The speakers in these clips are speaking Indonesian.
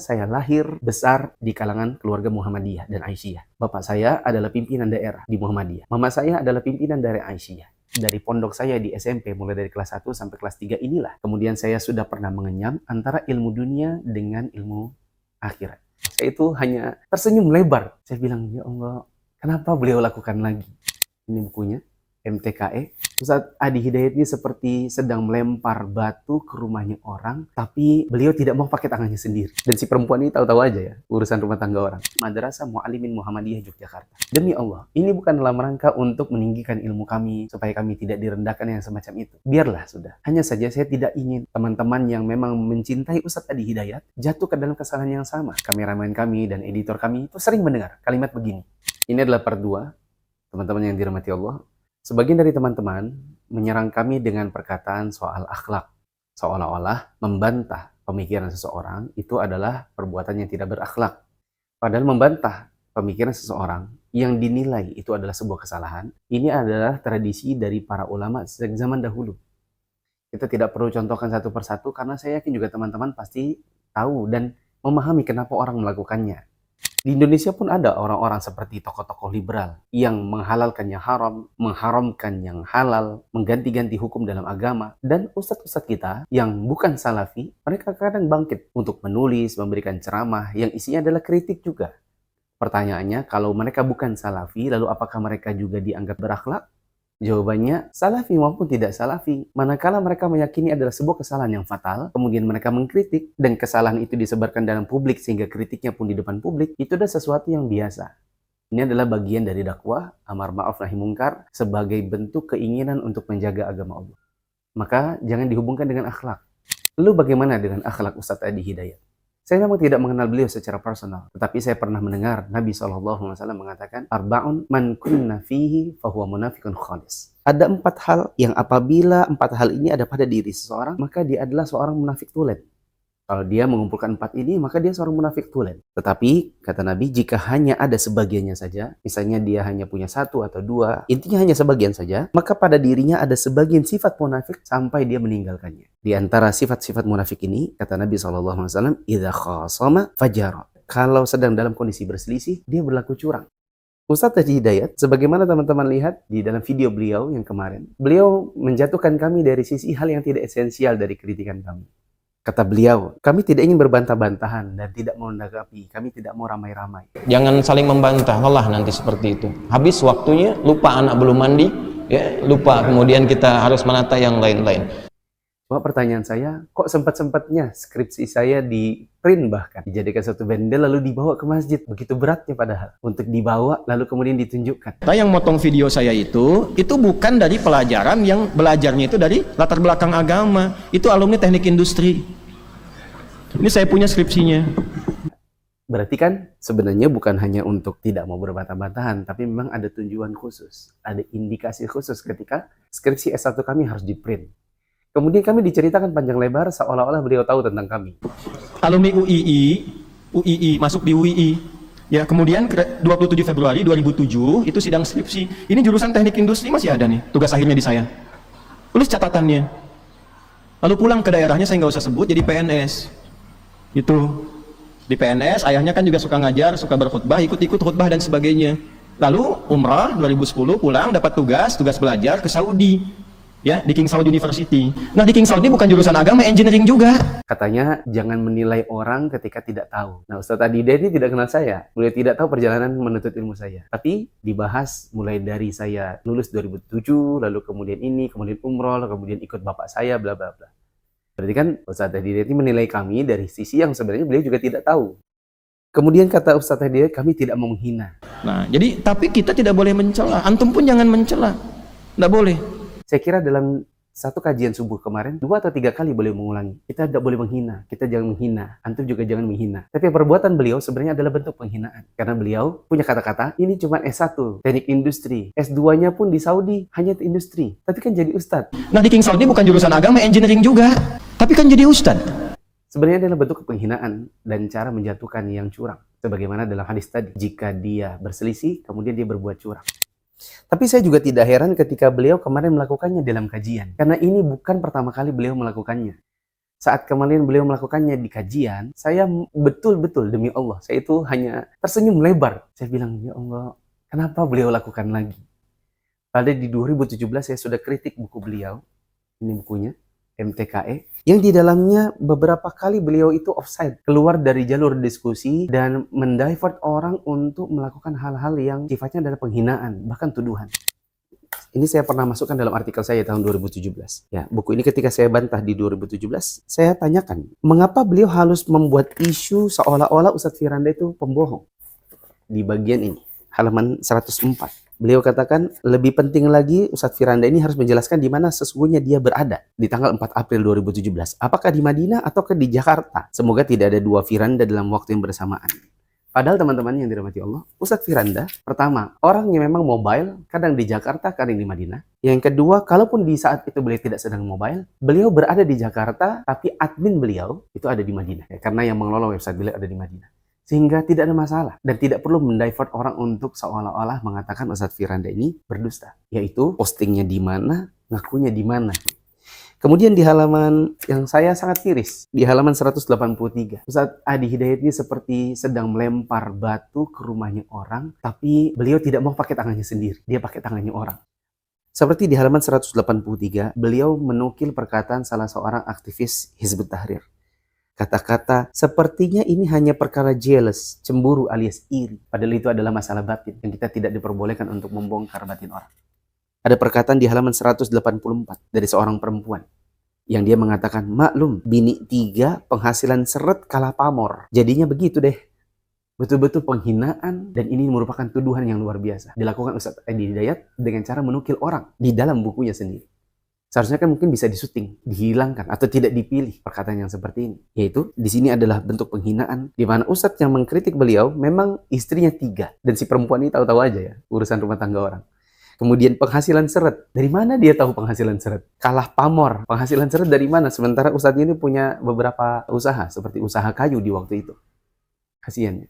saya lahir besar di kalangan keluarga Muhammadiyah dan Aisyah. Bapak saya adalah pimpinan daerah di Muhammadiyah. Mama saya adalah pimpinan dari Aisyah. Dari pondok saya di SMP, mulai dari kelas 1 sampai kelas 3 inilah. Kemudian saya sudah pernah mengenyam antara ilmu dunia dengan ilmu akhirat. Saya itu hanya tersenyum lebar. Saya bilang, ya Allah, kenapa beliau lakukan lagi? Ini bukunya, MTKE. Ustaz Adi Hidayat ini seperti sedang melempar batu ke rumahnya orang, tapi beliau tidak mau pakai tangannya sendiri. Dan si perempuan ini tahu-tahu aja ya, urusan rumah tangga orang. Madrasah Mu'allimin Muhammadiyah Yogyakarta. Demi Allah, ini bukan dalam rangka untuk meninggikan ilmu kami, supaya kami tidak direndahkan yang semacam itu. Biarlah sudah. Hanya saja saya tidak ingin teman-teman yang memang mencintai Ustaz Adi Hidayat jatuh ke dalam kesalahan yang sama. Kameramen kami dan editor kami itu sering mendengar kalimat begini. Ini adalah part 2, teman-teman yang dirahmati Allah. Sebagian dari teman-teman menyerang kami dengan perkataan soal akhlak, seolah-olah membantah pemikiran seseorang itu adalah perbuatan yang tidak berakhlak. Padahal membantah pemikiran seseorang yang dinilai itu adalah sebuah kesalahan, ini adalah tradisi dari para ulama sejak zaman dahulu. Kita tidak perlu contohkan satu persatu karena saya yakin juga teman-teman pasti tahu dan memahami kenapa orang melakukannya. Di Indonesia pun ada orang-orang seperti tokoh-tokoh liberal yang menghalalkan yang haram, mengharamkan yang halal, mengganti-ganti hukum dalam agama. Dan ustadz-ustadz kita yang bukan salafi, mereka kadang bangkit untuk menulis, memberikan ceramah yang isinya adalah kritik juga. Pertanyaannya, kalau mereka bukan salafi, lalu apakah mereka juga dianggap berakhlak? Jawabannya, salafi maupun tidak salafi. Manakala mereka meyakini adalah sebuah kesalahan yang fatal, kemudian mereka mengkritik, dan kesalahan itu disebarkan dalam publik sehingga kritiknya pun di depan publik, itu adalah sesuatu yang biasa. Ini adalah bagian dari dakwah, amar ma'ruf nahi mungkar, sebagai bentuk keinginan untuk menjaga agama Allah. Maka jangan dihubungkan dengan akhlak. Lalu bagaimana dengan akhlak Ustaz Adi Hidayat? Saya memang tidak mengenal beliau secara personal, tetapi saya pernah mendengar Nabi SAW mengatakan, Arba'un man kunna fihi fahuwa munafiqun khalis. Ada 4 hal yang apabila 4 hal ini ada pada diri seseorang, maka dia adalah seorang munafik tulen. Kalau dia mengumpulkan 4 ini, maka dia seorang munafik tulen. Tetapi, kata Nabi, jika hanya ada sebagiannya saja, misalnya dia hanya punya 1 atau 2, intinya hanya sebagian saja, maka pada dirinya ada sebagian sifat munafik sampai dia meninggalkannya. Di antara sifat-sifat munafik ini, kata Nabi SAW, idza khasama fajara. Kalau sedang dalam kondisi berselisih, dia berlaku curang. Ustaz Adi Hidayat, sebagaimana teman-teman lihat di dalam video beliau yang kemarin, beliau menjatuhkan kami dari sisi hal yang tidak esensial dari kritikan kami. Kata beliau, kami tidak ingin berbantah-bantahan dan tidak mau menanggapi, kami tidak mau ramai-ramai. Jangan saling membantah, lelah nanti seperti itu. Habis waktunya, lupa anak belum mandi, ya, lupa kemudian kita harus menata yang lain-lain. Cuma pertanyaan saya, kok sempat-sempatnya skripsi saya di print bahkan, dijadikan satu bendel lalu dibawa ke masjid, begitu beratnya padahal, untuk dibawa lalu kemudian ditunjukkan. Yang motong video saya itu bukan dari pelajaran yang belajarnya itu dari latar belakang agama, itu alumni teknik industri. Ini saya punya skripsinya. Berarti kan sebenarnya bukan hanya untuk tidak mau berbantah-bantahan, tapi memang ada tujuan khusus, ada indikasi khusus ketika skripsi S1 kami harus di-print. Kemudian kami diceritakan panjang lebar seolah-olah beliau tahu tentang kami. Alumni UII masuk di UII. Ya, kemudian 27 Februari 2007 itu sidang skripsi. Ini jurusan teknik industri masih ada nih, tugas akhirnya di saya. Tulis catatannya. Lalu pulang ke daerahnya, saya nggak usah sebut, jadi PNS. Itu di PNS, ayahnya kan juga suka ngajar, suka berkhutbah, ikut-ikut khutbah dan sebagainya. Lalu umrah 2010 pulang dapat tugas belajar ke Saudi, ya, di King Saud University. Nah, di King Saud ini bukan jurusan agama, engineering juga. Katanya jangan menilai orang ketika tidak tahu. Nah, Ustaz Adi Hidayat ini tidak kenal saya, beliau tidak tahu perjalanan menuntut ilmu saya. Tapi dibahas mulai dari saya lulus 2007, lalu kemudian ini, kemudian umroh, lalu kemudian ikut bapak saya, bla bla bla. Berarti kan Ustaz Adi Hidayat ini menilai kami dari sisi yang sebenarnya beliau juga tidak tahu. Kemudian kata Ustaz Adi Hidayat, kami tidak mau menghina. Nah, jadi tapi kita tidak boleh mencela. Antum pun jangan mencela. Tidak boleh. Saya kira dalam satu kajian subuh kemarin, 2 atau 3 kali beliau mengulangi. Kita tidak boleh menghina, kita jangan menghina. Antum juga jangan menghina. Tapi perbuatan beliau sebenarnya adalah bentuk penghinaan. Karena beliau punya kata-kata, ini cuma S1, teknik industri. S2-nya pun di Saudi, hanya industri. Tapi kan jadi ustadz. Nah, di King Saudi bukan jurusan agama, engineering juga. Tapi kan jadi ustadz. Sebenarnya adalah bentuk penghinaan dan cara menjatuhkan yang curang. Sebagaimana dalam hadis tadi, jika dia berselisih, kemudian dia berbuat curang. Tapi saya juga tidak heran ketika beliau kemarin melakukannya dalam kajian. Karena ini bukan pertama kali beliau melakukannya. Saat kemarin beliau melakukannya di kajian, saya betul-betul demi Allah, saya itu hanya tersenyum lebar. Saya bilang, ya Allah, kenapa beliau lakukan lagi? Pada di 2017 saya sudah kritik buku beliau, ini bukunya, MTKE, yang di dalamnya beberapa kali beliau itu offside, keluar dari jalur diskusi dan mendivert orang untuk melakukan hal-hal yang sifatnya adalah penghinaan, bahkan tuduhan. Ini saya pernah masukkan dalam artikel saya tahun 2017. Ya, buku ini ketika saya bantah di 2017, saya tanyakan, mengapa beliau harus membuat isu seolah-olah Ustadz Firanda itu pembohong? Di bagian ini, halaman 104. Beliau katakan, lebih penting lagi Ustadz Firanda ini harus menjelaskan di mana sesungguhnya dia berada di tanggal 4 April 2017. Apakah di Madinah ataukah di Jakarta? Semoga tidak ada dua Firanda dalam waktu yang bersamaan. Padahal teman-teman yang dirahmati Allah, Ustadz Firanda, pertama, orang yang memang mobile, kadang di Jakarta, kadang di Madinah. Yang kedua, kalaupun di saat itu beliau tidak sedang mobile, beliau berada di Jakarta, tapi admin beliau itu ada di Madinah. Ya, karena yang mengelola website beliau ada di Madinah. Sehingga tidak ada masalah. Dan tidak perlu mendivert orang untuk seolah-olah mengatakan Ustadz Firanda ini berdusta. Yaitu postingnya di mana, ngakunya di mana. Kemudian di halaman yang saya sangat miris, di halaman 183, Ustadz Adi Hidayat ini seperti sedang melempar batu ke rumahnya orang, tapi beliau tidak mau pakai tangannya sendiri, dia pakai tangannya orang. Seperti di halaman 183, beliau menukil perkataan salah seorang aktivis Hizbut Tahrir. Kata-kata, sepertinya ini hanya perkara jealous, cemburu alias iri. Padahal itu adalah masalah batin, yang kita tidak diperbolehkan untuk membongkar batin orang. Ada perkataan di halaman 184 dari seorang perempuan yang dia mengatakan, maklum, bini 3 penghasilan seret kalah pamor. Jadinya begitu deh. Betul-betul penghinaan dan ini merupakan tuduhan yang luar biasa. Dilakukan Ustadz Adi Hidayat dengan cara menukil orang di dalam bukunya sendiri. Seharusnya kan mungkin bisa disuting, dihilangkan atau tidak dipilih perkataan yang seperti ini. Yaitu di sini adalah bentuk penghinaan di mana Ustadz yang mengkritik beliau memang istrinya 3 dan si perempuan ini tahu-tahu aja ya urusan rumah tangga orang. Kemudian penghasilan seret. Dari mana dia tahu penghasilan seret? Kalah pamor. Penghasilan seret dari mana? Sementara Ustadz ini punya beberapa usaha. Seperti usaha kayu di waktu itu. Kasiannya.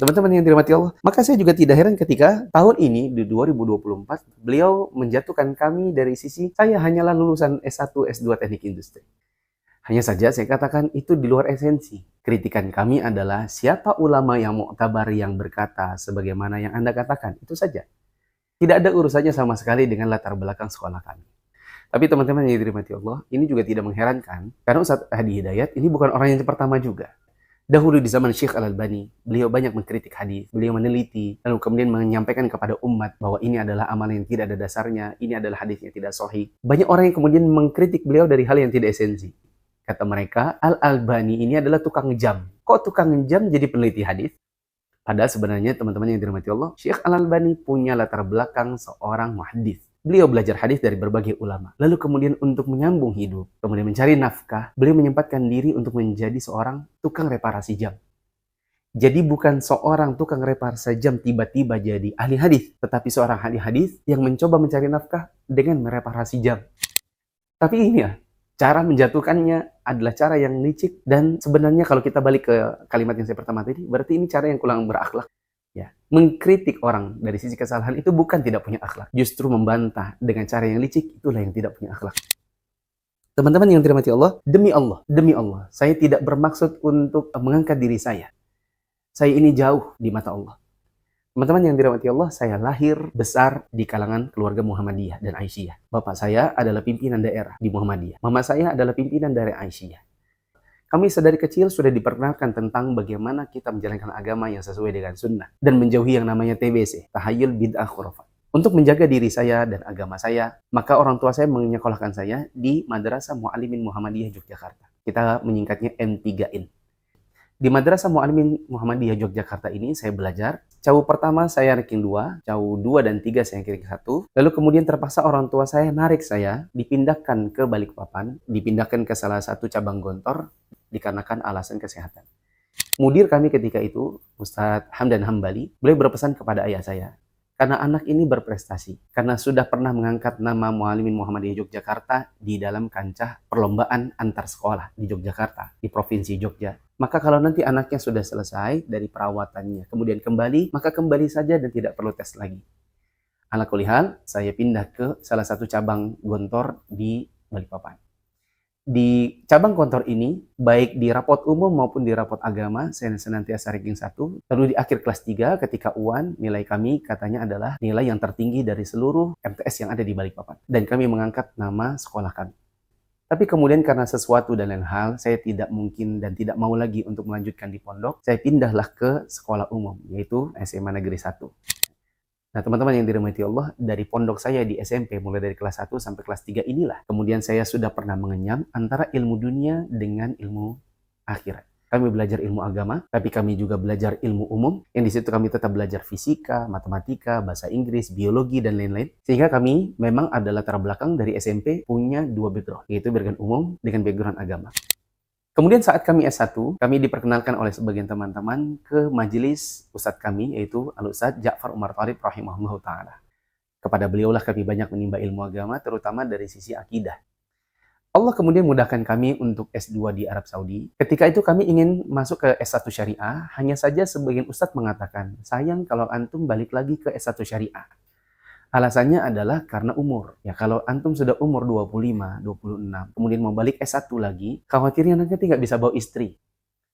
Teman-teman yang dirahmati Allah. Maka saya juga tidak heran ketika tahun ini, di 2024, beliau menjatuhkan kami dari sisi, saya hanyalah lulusan S1, S2 Teknik Industri. Hanya saja saya katakan itu di luar esensi. Kritikan kami adalah siapa ulama yang mu'tabar yang berkata sebagaimana yang Anda katakan. Itu saja. Tidak ada urusannya sama sekali dengan latar belakang sekolah kami. Tapi teman-teman yang dirahmati Allah, ini juga tidak mengherankan. Karena Ustadz Adi Hidayat ini bukan orang yang pertama juga. Dahulu di zaman Syekh Al-Albani, beliau banyak mengkritik hadis, beliau meneliti, lalu kemudian menyampaikan kepada umat bahwa ini adalah amalan yang tidak ada dasarnya, ini adalah hadis yang tidak sahih. Banyak orang yang kemudian mengkritik beliau dari hal yang tidak esensi. Kata mereka, Al-Albani ini adalah tukang jam. Kok tukang jam jadi peneliti hadis? Padahal sebenarnya teman-teman yang dirahmati Allah, Syekh Al-Albani punya latar belakang seorang muhaddits. Beliau belajar hadis dari berbagai ulama. Lalu kemudian untuk menyambung hidup, kemudian mencari nafkah, beliau menyempatkan diri untuk menjadi seorang tukang reparasi jam. Jadi bukan seorang tukang reparasi jam tiba-tiba jadi ahli hadis, tetapi seorang ahli hadis yang mencoba mencari nafkah dengan mereparasi jam. Tapi ini ya, cara menjatuhkannya adalah cara yang licik dan sebenarnya kalau kita balik ke kalimat yang saya pertama tadi, berarti ini cara yang kurang berakhlak. Ya, mengkritik orang dari sisi kesalahan itu bukan tidak punya akhlak, justru membantah dengan cara yang licik itulah yang tidak punya akhlak. Teman-teman yang dirahmati Allah, demi Allah, saya tidak bermaksud untuk mengangkat diri saya. Saya ini jauh di mata Allah. Teman-teman yang dirahmati Allah, saya lahir besar di kalangan keluarga Muhammadiyah dan Aisyah. Bapak saya adalah pimpinan daerah di Muhammadiyah. Mama saya adalah pimpinan dari Aisyah. Kami sedari kecil sudah diperkenalkan tentang bagaimana kita menjalankan agama yang sesuai dengan sunnah dan menjauhi yang namanya TBC, tahayul bid'ah khurafat. Untuk menjaga diri saya dan agama saya, maka orang tua saya menyekolahkan saya di Madrasah Mu'allimin Muhammadiyah Yogyakarta. Kita menyingkatnya M3IN. Di Madrasah Mu'allimin Muhammadiyah Yogyakarta ini saya belajar. Cawu pertama saya ranking 2, cawu 2 dan 3 saya ranking 1. Lalu kemudian terpaksa orang tua saya narik saya, dipindahkan ke Balikpapan, dipindahkan ke salah satu cabang Gontor, dikarenakan alasan kesehatan. Mudir kami ketika itu, Ustadz Hamdan Hambali, beliau berpesan kepada ayah saya, karena anak ini berprestasi, karena sudah pernah mengangkat nama Mu'allimin Muhammadiyah Yogyakarta di dalam kancah perlombaan antar sekolah di Yogyakarta, di Provinsi Jogja. Maka kalau nanti anaknya sudah selesai dari perawatannya, kemudian kembali, maka kembali saja dan tidak perlu tes lagi. Ala kulli hal, saya pindah ke salah satu cabang Gontor di Balikpapan. Di cabang kantor ini, baik di rapot umum maupun di rapot agama, saya senantiasa ranking 1. Lalu di akhir kelas 3, ketika UAN, nilai kami katanya adalah nilai yang tertinggi dari seluruh MTS yang ada di Balikpapan. Dan kami mengangkat nama sekolah kami. Tapi kemudian karena sesuatu dan lain hal, saya tidak mungkin dan tidak mau lagi untuk melanjutkan di pondok. Saya pindahlah ke sekolah umum, yaitu SMA Negeri 1. Nah, teman-teman yang dirahmati Allah, dari pondok saya di SMP, mulai dari kelas 1 sampai kelas 3 inilah, kemudian saya sudah pernah mengenyam antara ilmu dunia dengan ilmu akhirat. Kami belajar ilmu agama, tapi kami juga belajar ilmu umum, yang di situ kami tetap belajar fisika, matematika, bahasa Inggris, biologi, dan lain-lain. Sehingga kami memang ada latar belakang dari SMP punya 2 background, yaitu background umum dengan background agama. Kemudian saat kami S1, kami diperkenalkan oleh sebagian teman-teman ke majelis ustadz kami, yaitu Al-Ustadz Ja'far Umar Tharib rahimahullah ta'ala. Kepada beliaulah kami banyak menimba ilmu agama, terutama dari sisi akidah. Allah kemudian mudahkan kami untuk S2 di Arab Saudi. Ketika itu kami ingin masuk ke S1 Syariah, hanya saja sebagian ustadz mengatakan, sayang kalau antum balik lagi ke S1 Syariah. Alasannya adalah karena umur. Ya, kalau antum sudah umur 25, 26, kemudian mau balik S1 lagi, khawatirnya nanti nggak bisa bawa istri.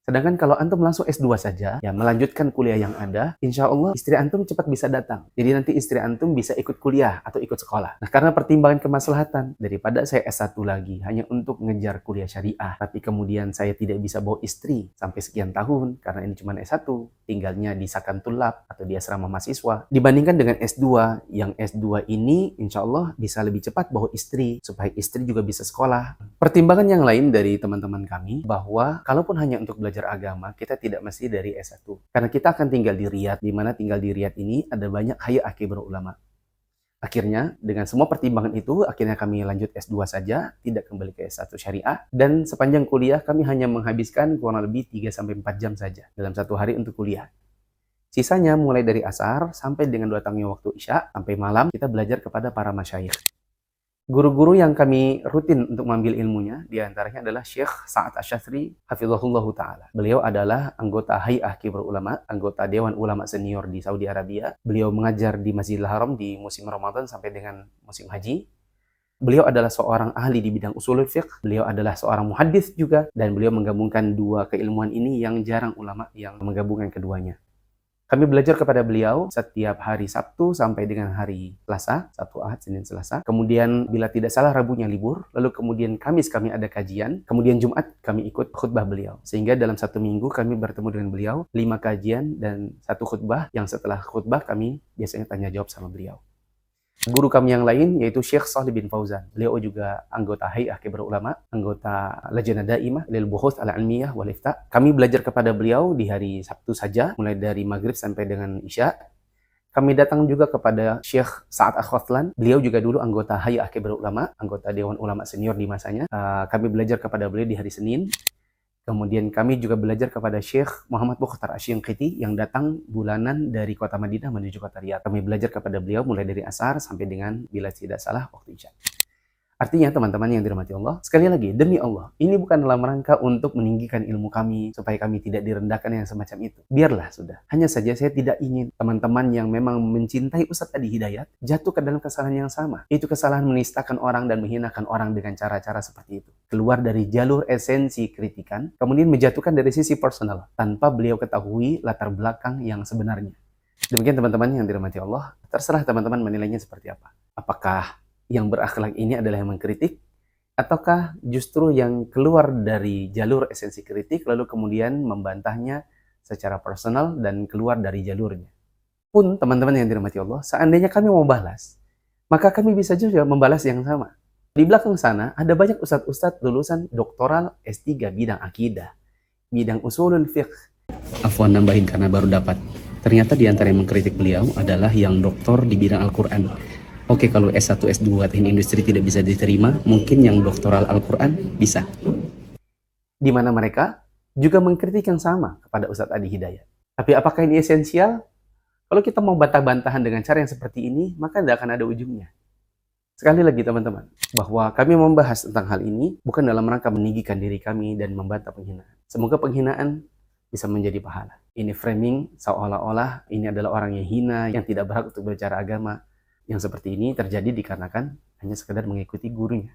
Sedangkan kalau antum langsung S2 saja, ya melanjutkan kuliah yang ada, insya Allah istri antum cepat bisa datang. Jadi nanti istri antum bisa ikut kuliah atau ikut sekolah. Nah, karena pertimbangan kemaslahatan, daripada saya S1 lagi hanya untuk ngejar kuliah syariah, tapi kemudian saya tidak bisa bawa istri sampai sekian tahun, karena ini cuma S1, tinggalnya di Sakan Tulab atau di asrama mahasiswa. Dibandingkan dengan S2, yang S2 ini insya Allah bisa lebih cepat bawa istri, supaya istri juga bisa sekolah. Pertimbangan yang lain dari teman-teman kami, bahwa kalaupun hanya untuk belajar agama, kita tidak mesti dari S1. Karena kita akan tinggal di Riyadh, di mana tinggal di Riyadh ini ada banyak hayya akibir ulama. Akhirnya, dengan semua pertimbangan itu, akhirnya kami lanjut S2 saja, tidak kembali ke S1 Syariah, dan sepanjang kuliah kami hanya menghabiskan kurang lebih 3-4 jam saja dalam satu hari untuk kuliah. Sisanya mulai dari asar sampai dengan datangnya waktu Isya, sampai malam kita belajar kepada para masyayikh. Guru-guru yang kami rutin untuk mengambil ilmunya, diantaranya adalah Syekh Sa'ad Asy-Syadzili hafizahullah ta'ala. Beliau adalah anggota Hay'ah Kibar Ulama, anggota Dewan Ulama Senior di Saudi Arabia. Beliau mengajar di Masjidil Haram di musim Ramadan sampai dengan musim haji. Beliau adalah seorang ahli di bidang usulul fiqh, beliau adalah seorang muhaddits juga, dan beliau menggabungkan dua keilmuan ini yang jarang ulama yang menggabungkan keduanya. Kami belajar kepada beliau setiap hari Sabtu sampai dengan hari Selasa, Sabtu, Ahad, Senin, Selasa. Kemudian bila tidak salah Rabunya libur, lalu kemudian Kamis kami ada kajian, kemudian Jumat kami ikut khutbah beliau. Sehingga dalam satu minggu kami bertemu dengan beliau, 5 kajian dan 1 khutbah, yang setelah khutbah kami biasanya tanya jawab sama beliau. Guru kami yang lain yaitu Syekh Shalih bin Fauzan. Beliau juga anggota Hay'ah Kibar Ulama, anggota Lajnah Daimah lil Buhuts al-Ilmiyah wal Ifta. Kami belajar kepada beliau di hari Sabtu saja, mulai dari Maghrib sampai dengan Isya. Kami datang juga kepada Syekh Sa'ad Al-Khathlan. Beliau juga dulu anggota Hay'ah Kibar Ulama, anggota Dewan Ulama Senior di masanya. Kami belajar kepada beliau di hari Senin. Kemudian kami juga belajar kepada Syekh Muhammad Mukhtar Asy-Shinqiti yang datang bulanan dari kota Madinah menuju kota Riyadh. Kami belajar kepada beliau mulai dari asar sampai dengan bila tidak salah waktu Isya. Artinya teman-teman yang dirahmati Allah, sekali lagi demi Allah, ini bukan dalam rangka untuk meninggikan ilmu kami supaya kami tidak direndahkan yang semacam itu. Biarlah sudah. Hanya saja saya tidak ingin teman-teman yang memang mencintai Ustadz Adi Hidayat jatuh ke dalam kesalahan yang sama. Itu kesalahan menistakan orang dan menghinakan orang dengan cara-cara seperti itu. Keluar dari jalur esensi kritikan, kemudian menjatuhkan dari sisi personal tanpa beliau ketahui latar belakang yang sebenarnya. Demikian teman-teman yang dirahmati Allah, terserah teman-teman menilainya seperti apa. Apakah yang berakhlak ini adalah yang mengkritik, ataukah justru yang keluar dari jalur esensi kritik lalu kemudian membantahnya secara personal dan keluar dari jalurnya. Pun teman-teman yang dirahmati Allah, seandainya kami mau balas, maka kami bisa juga membalas yang sama. Di belakang sana ada banyak ustadz-ustadz lulusan doktoral S3 bidang akidah, bidang usulul fiqh. Afwan nambahin karena baru dapat. Ternyata di antara yang mengkritik beliau adalah yang doktor di bidang Al-Quran. Oke, kalau S1, S2 teknik industri tidak bisa diterima, mungkin yang doktoral Al-Quran bisa. Di mana mereka juga mengkritik yang sama kepada Ustadz Adi Hidayat. Tapi apakah ini esensial? Kalau kita mau bantah-bantahan dengan cara yang seperti ini, maka tidak akan ada ujungnya. Sekali lagi teman-teman, bahwa kami membahas tentang hal ini bukan dalam rangka meninggikan diri kami dan membantah penghinaan. Semoga penghinaan bisa menjadi pahala. Ini framing seolah-olah ini adalah orang yang hina, yang tidak berhak untuk berbicara agama. Yang seperti ini terjadi dikarenakan hanya sekedar mengikuti gurunya.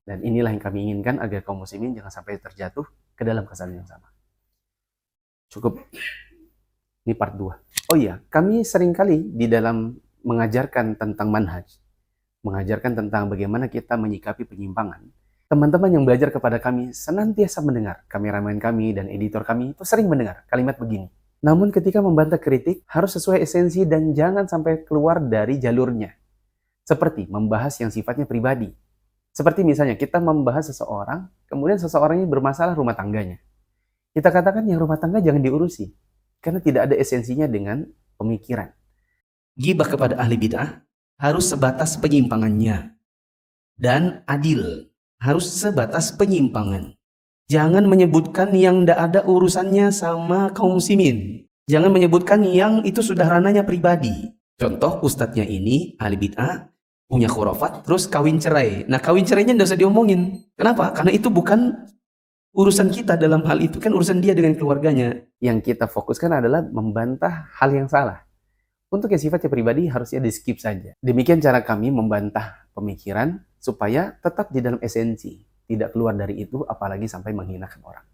Dan inilah yang kami inginkan agar kaum muslimin jangan sampai terjatuh ke dalam kesalahan yang sama. Cukup. Ini part 2. Oh iya, kami seringkali di dalam mengajarkan tentang manhaj, mengajarkan tentang bagaimana kita menyikapi penyimpangan. Teman-teman yang belajar kepada kami senantiasa mendengar, kameramen kami dan editor kami itu sering mendengar kalimat begini. Namun ketika membantah kritik, harus sesuai esensi dan jangan sampai keluar dari jalurnya. Seperti membahas yang sifatnya pribadi. Seperti misalnya kita membahas seseorang, kemudian seseorang ini bermasalah rumah tangganya. Kita katakan yang rumah tangga jangan diurusi, karena tidak ada esensinya dengan pemikiran. Gibah kepada ahli bid'ah harus sebatas penyimpangannya. Dan adil. Harus sebatas penyimpangan. Jangan menyebutkan yang tidak ada urusannya sama kaum muslimin. Jangan menyebutkan yang itu sudah ranahnya pribadi. Contoh, ustadznya ini ahli bid'ah, punya khurafat, terus kawin cerai. Nah, kawin cerainya tidak usah diomongin. Kenapa? Karena itu bukan urusan kita dalam hal itu, kan urusan dia dengan keluarganya. Yang kita fokuskan adalah membantah hal yang salah. Untuk yang sifatnya pribadi harusnya di skip saja. Demikian cara kami membantah pemikiran supaya tetap di dalam esensi. Tidak keluar dari itu apalagi sampai menghinakan orang.